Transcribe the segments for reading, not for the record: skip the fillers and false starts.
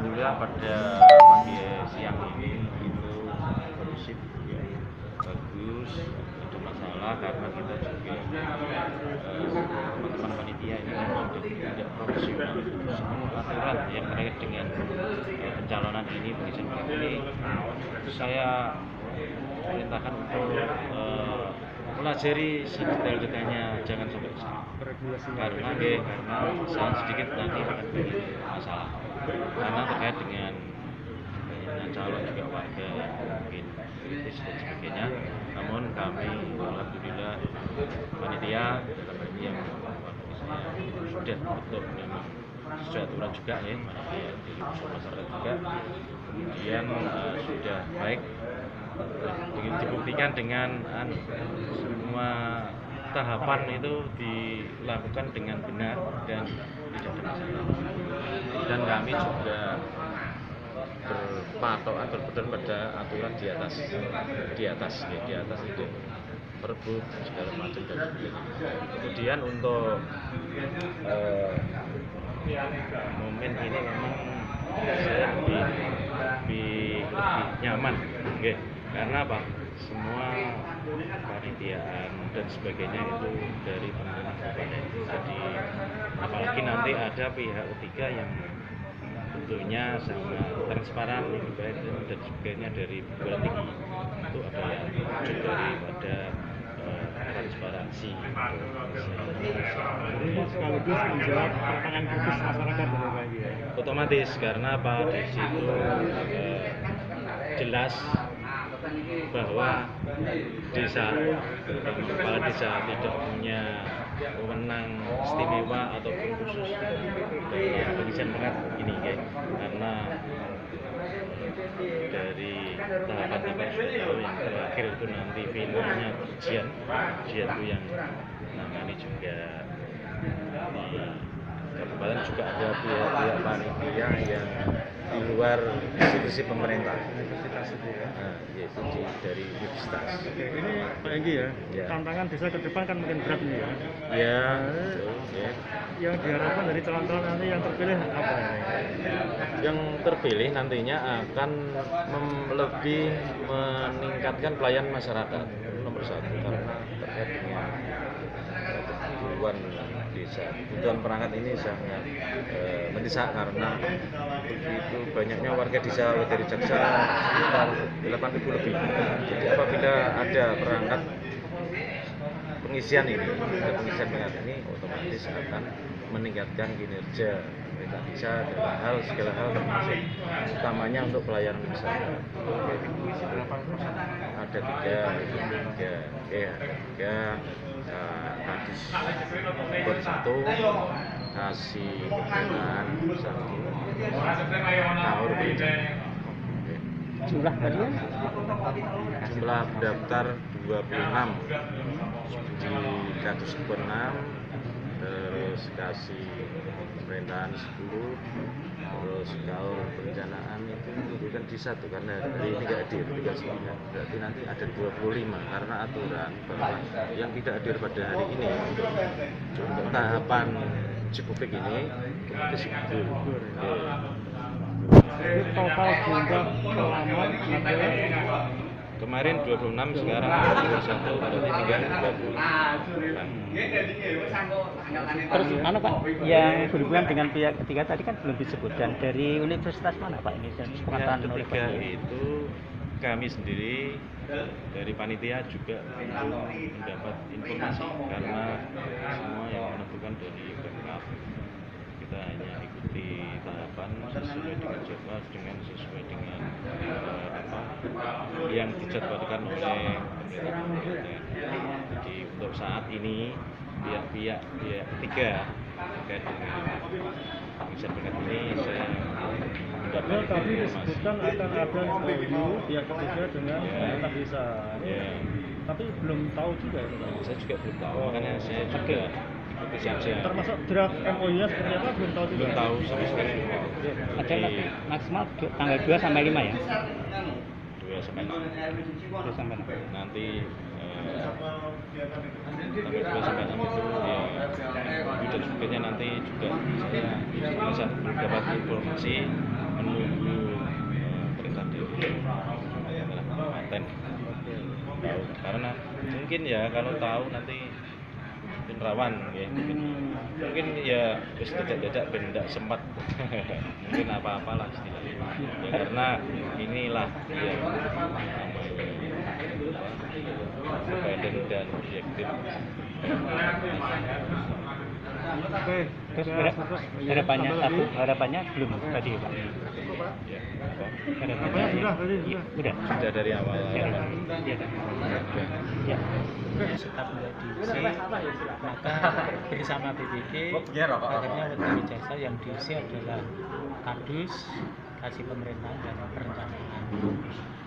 Alhamdulillah pada pagi siang ini itu kondusif ya, bagus, tidak masalah karena kita juga teman-teman panitia ini memang tidak profesional. Semua aturan yang terkait dengan pencalonan ini, pengisian pengisian ini saya perintahkan untuk pelajari sedetail-detailnya, jangan sampai salah. Karena salah sedikit nanti akan menjadi masalah. Karena terkait dengan calon juga warga yang mungkin kritis dan sebagainya. Namun kami alhamdulillah panitia dalam hal ini yang sudah betul memang sesuai aturan juga ya, panitia di usul masyarakat juga. Kemudian sudah baik dibuktikan dengan semua tahapan itu dilakukan dengan benar dan tidak ada masalah. Dan kami juga berpatok atau berpedoman pada aturan di atas itu Pergub segala macam dan sebagainya. Kemudian untuk momen ini memang saya lebih nyaman, okay. Karena apa? Semua kepanitiaan dan sebagainya itu dari pemerintah kabupaten. Jadi apalagi nanti ada pihak ketiga yang tentunya sama transparan, baik dan sebagainya dari perguruan tinggi itu ada yang wujud daripada transparansi. Ini sekaligus menjawab pertanyaan kritis masyarakat lagi ya. Otomatis karena apa, di situ jelas bahwa kepala desa tidak punya wewenang istimewa ataupun khusus dalam pengisian perat ini ya. Karena dari tahapan-tahapan yang terakhir itu nanti finalnya ujian itu yang namanya juga di kabupaten juga ada pihak panitia yang di luar institusi pemerintah, yaitu dari universitas. Ini Pak Enggi ya, tantangan desa ke depan kan mungkin berat ini ya. Ya, betul, ya. Yang diharapkan dari calon-calon nanti yang terpilih apa ya? Yang terpilih nantinya akan lebih meningkatkan pelayanan masyarakat nomor satu, karena terkait dengan kebutuhan desa, kebutuhan perangkat ini sangat mendesak karena begitu banyaknya warga desa dari Jaksa sekitar 8.000 lebih. Jadi apabila ada perangkat pengisian perangkat ini otomatis akan meningkatkan kinerja pemerintah desa dalam segala hal termasuk utamanya untuk pelayanan masyarakat. Ada tiga Kadis Bor 1 kasih pembinaan Naur Jumlah tadi ya? Jumlah daftar 26 di Kadis Bor 6, terus kasih pemerintahan 10, terus kalau perencanaan itu kan di 1 karena hari ini nggak hadir 39, berarti nanti ada 25 karena aturan bahwa yang tidak hadir pada hari ini untuk tahapan uji publik ini ke gugur. Total jumlah pelamar kemarin 26, sekarang 21, berarti tinggal 20. Terus mana Pak, yang berhubungan dengan pihak ketiga tadi kan belum disebut, dan dari universitas mana Pak ini? Yang ketiga itu kami sendiri dari panitia juga belum mendapat informasi karena semua yang menentukan dari Pemkab. Kita hanya ikuti tahapan sesuai dengan jadwal, sesuai dengan yang dijadwalkan oleh pemerintah kabupaten. Jadi untuk saat ini pihak ketiga terkait dengan pengisian peringkat ini saya mendapat tadi informasi. disebutkan akan ada MOU pihak ketiga dengan pemerintah desa. Tapi belum tahu juga itu Pak. Saya juga belum tahu, makanya saya juga ikuti saja. Termasuk draft MOU-nya seperti apa belum tahu juga. Belum tahu sama sekali. Ada maksimal tanggal 2 sampai 5 ya? 2 sampai 6. 2 sampai 6. Nanti tanggal 2 sampai 6 itu ya dan sebagainya nanti juga saya belum dapat informasi menunggu perintah dari kabupaten tahu, karena mungkin ya kalau tahu nanti mungkin rawan ya, mungkin ya terus tidak benda sempat mungkin apa-apalah istilahnya ya, karena inilah yang namanya independen dan objektif. Oke, Terus ya, harapannya belum tadi Pak. Ya, apa? Harapannya sudah tadi, Iya, sudah. udah. Sudah dari awal Ya, harapan. iya kan. Ya. Tetap nggak diisi, maka bersama BPD akhirnya Wetenge Jasa yang diisi adalah kardus, kasih pemerintahan dan perencanaan.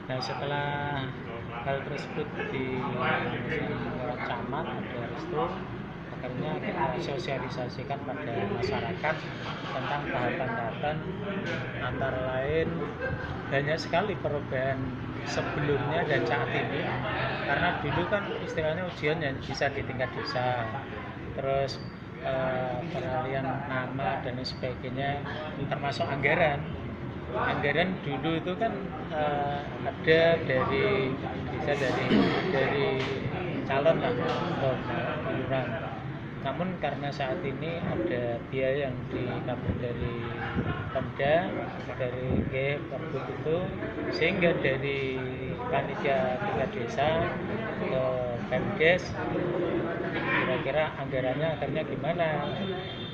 Nah setelah hal tersebut di camat ada restu, akhirnya kita sosialisasikan pada masyarakat tentang tahapan-tahapan, antara lain banyak sekali perubahan sebelumnya dan saat ini, karena dulu kan istilahnya ujian yang bisa di tingkat desa, terus peralihan nama dan sebagainya, termasuk anggaran dulu itu kan ada dari bisa dari calon lah atau iuran. Namun karena saat ini ada biaya yang dikabur dari Pemda, dari Pergub itu, sehingga dari panitia tingkat desa ke Pemdes, kira-kira anggarannya akhirnya gimana?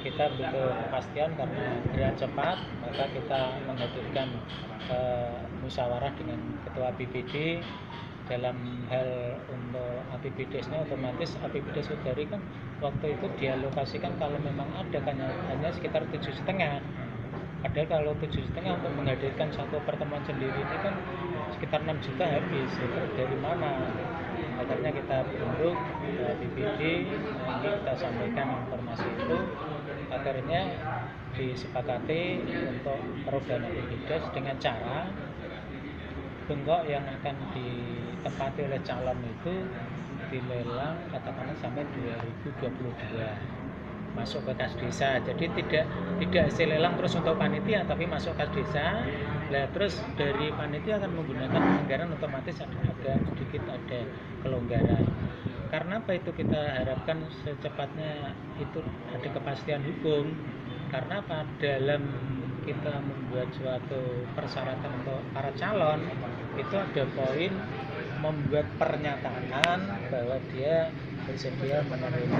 Kita butuh kepastian karena gerak cepat, maka kita menghadirkan musyawarah dengan ketua BPD. Dalam hal untuk APBDes-nya, otomatis APBDes Sudari kan waktu itu dialokasikan kalau memang ada kan hanya sekitar 7,5. Padahal kalau 7,5 untuk menghadirkan satu pertemuan sendiri ini kan sekitar 6 juta habis. Itu dari mana? Akhirnya kita bentuk BPD, ini kita sampaikan informasi itu. Akhirnya disepakati untuk perubahan APBDes dengan cara bengkok yang akan ditempati oleh calon itu dilelang katakanlah sampai 2022 masuk ke kas desa. Jadi tidak hasil lelang terus untuk panitia, tapi masuk kas desa. Nah, terus dari panitia akan menggunakan anggaran, otomatis agak sedikit ada kelonggaran. Karena apa itu kita harapkan secepatnya itu ada kepastian hukum. Karena apa, dalam kita membuat suatu persyaratan untuk para calon itu ada poin membuat pernyataan bahwa dia bersedia menerima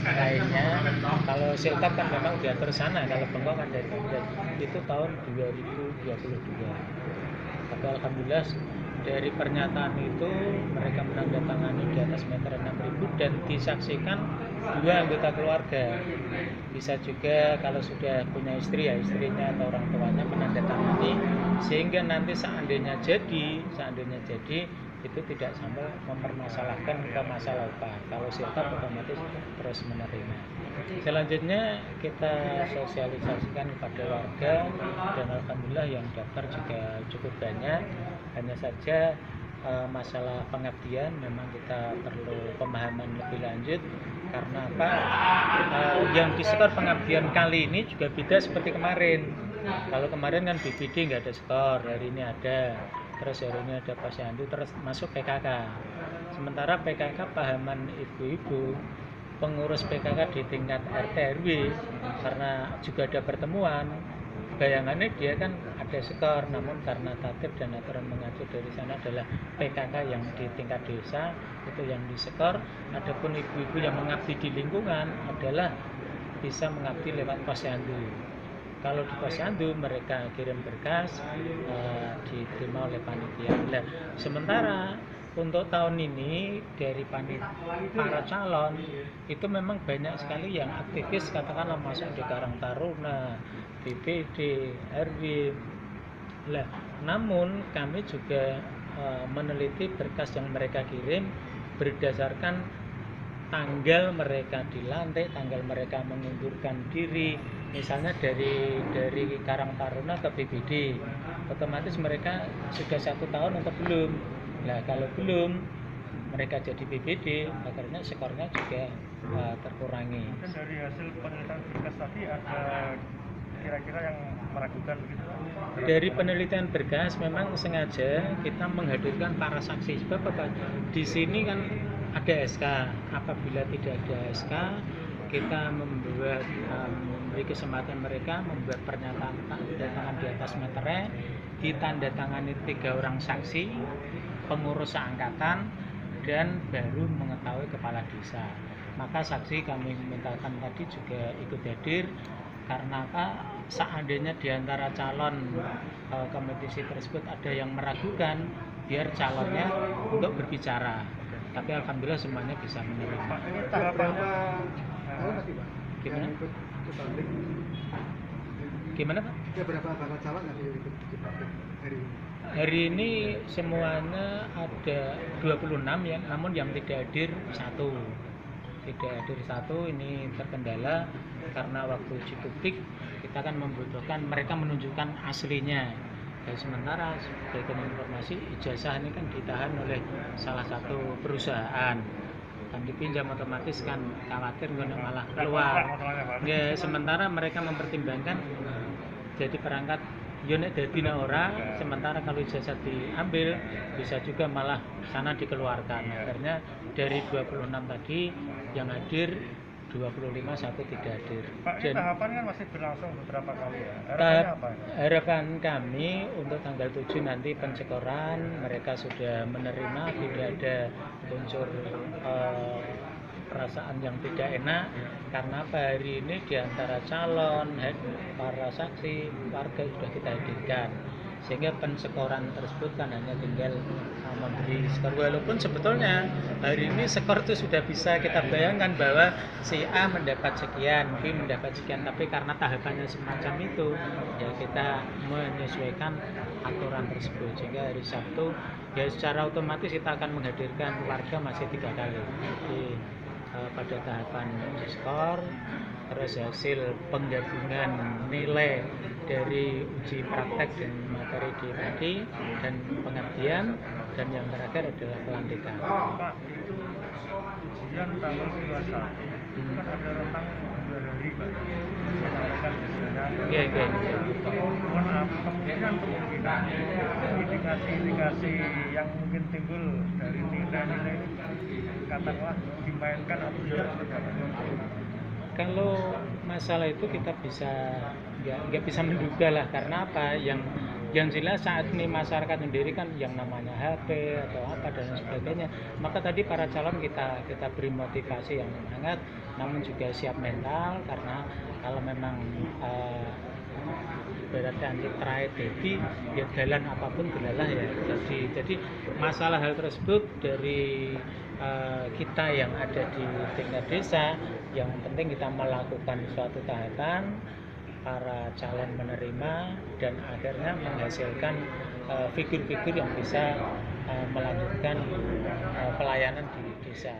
lainnya. Kalau siltap kan memang diatur sana, kalau bengkok kan dari Pemda. Itu tahun 2022. Tapi alhamdulillah dari pernyataan itu mereka menandatangani di atas meter 6.000 dan disaksikan 2 anggota keluarga. Bisa juga kalau sudah punya istri ya istrinya atau orang tuanya menandatangani, sehingga nanti seandainya jadi itu tidak sampai mempermasalahkan ke masalah upah. Kalau siltap otomatis terus menerima. Selanjutnya kita sosialisasikan kepada warga dan alhamdulillah yang daftar juga cukup banyak. Hanya saja masalah pengabdian memang kita perlu pemahaman lebih lanjut, karena apa, yang diskor pengabdian kali ini juga beda seperti kemarin. Kalau kemarin kan BPD nggak ada skor, hari ini ada, terus hari ini ada posyandu, terus masuk PKK. Sementara PKK pahaman ibu-ibu pengurus PKK di tingkat RT RW, karena juga ada pertemuan, bayangannya dia kan ada skor, namun karena tatib dan aturan mengacu dari sana adalah PKK yang di tingkat desa itu yang diskor. Adapun ibu-ibu yang mengabdi di lingkungan adalah bisa mengabdi lewat posyandu. Kalau di posyandu mereka kirim berkas, diterima oleh panitia. Nah, sementara untuk tahun ini dari para calon itu memang banyak sekali yang aktivis, katakanlah masuk di Karang Taruna, BPD, RW. Nah, namun kami juga meneliti berkas yang mereka kirim berdasarkan tanggal mereka dilantik, tanggal mereka mengundurkan diri. Misalnya dari Karang Taruna ke BPD, otomatis mereka sudah 1 tahun atau belum. Nah, kalau belum mereka jadi BPD, akhirnya skornya juga terkurangi. Mungkin dari hasil penelitian berkas tadi ada kira-kira yang meragukan begitu? Dari penelitian berkas memang sengaja kita menghadirkan para saksi. Sebab apa? Di sini kan ada SK. Apabila tidak ada SK, kita memberi kesempatan mereka membuat pernyataan tanda tangan di atas meterai, ditandatangani 3 orang saksi, pengurus seangkatan, dan baru mengetahui kepala desa. Maka saksi kami mintakan tadi juga ikut hadir. Karena apa? Seandainya di antara calon kompetisi tersebut ada yang meragukan, biar calonnya untuk berbicara. Tapi alhamdulillah semuanya bisa menerima. Gimana? Gimana Pak? Ya, berapa calon yang ikut hari ini? Hari ini semuanya ada 26 ya, namun yang tidak hadir 1. Tidak hadir 1 ini terkendala karena waktu uji publik kita kan membutuhkan mereka menunjukkan aslinya. Dan sementara sebagai informasi ijazah ini kan ditahan oleh salah satu perusahaan. Kan dipinjam otomatis kan khawatir nggak malah keluar. Ya, sementara mereka mempertimbangkan jadi perangkat unit dari ora, sementara kalau ijazah diambil bisa juga malah sana dikeluarkan. Akhirnya dari 26 tadi yang hadir 25, 1 tidak hadir. Pak, ini tahapan kan masih berlangsung beberapa kali ya. Harapan kami untuk tanggal 7 nanti pencekoran mereka sudah menerima, tidak ada unsur perasaan yang tidak enak. Karena hari ini diantara calon, para saksi, warga sudah kita hadirkan, sehingga pensekoran tersebut kan hanya tinggal memberi skor. Walaupun sebetulnya hari ini skor itu sudah bisa kita bayangkan bahwa si A mendapat sekian, B mendapat sekian, tapi karena tahapannya semacam itu ya kita menyesuaikan aturan tersebut, sehingga hari Sabtu ya secara otomatis kita akan menghadirkan warga masih 3 kali. Jadi pada tahapan skor, terus hasil penggabungan nilai dari uji praktek dan materi di tadi, dan pengabdian, dan yang terakhir adalah pelantikan. Pak, itu ujian tanggal 21 itu kan ada rentang 2 hari Pak, menyampaikan hasilnya. Iya. Kemungkinan indikasi yang mungkin timbul dari nilai-nilai katakanlah dimainkan atau tidak. Kalau masalah itu kita bisa nggak bisa menduga lah, karena apa? Yang jelas saat ini masyarakat sendiri kan yang namanya HP atau apa dan sebagainya. Maka tadi para calon kita beri motivasi yang hangat, namun juga siap mental, karena kalau memang berarti anti tragedi ya jalan apapun belalah ya. Jadi masalah hal tersebut dari kita yang ada di tingkat desa, yang penting kita melakukan suatu tahapan, para calon menerima, dan akhirnya menghasilkan figur-figur yang bisa melanjutkan pelayanan di desa.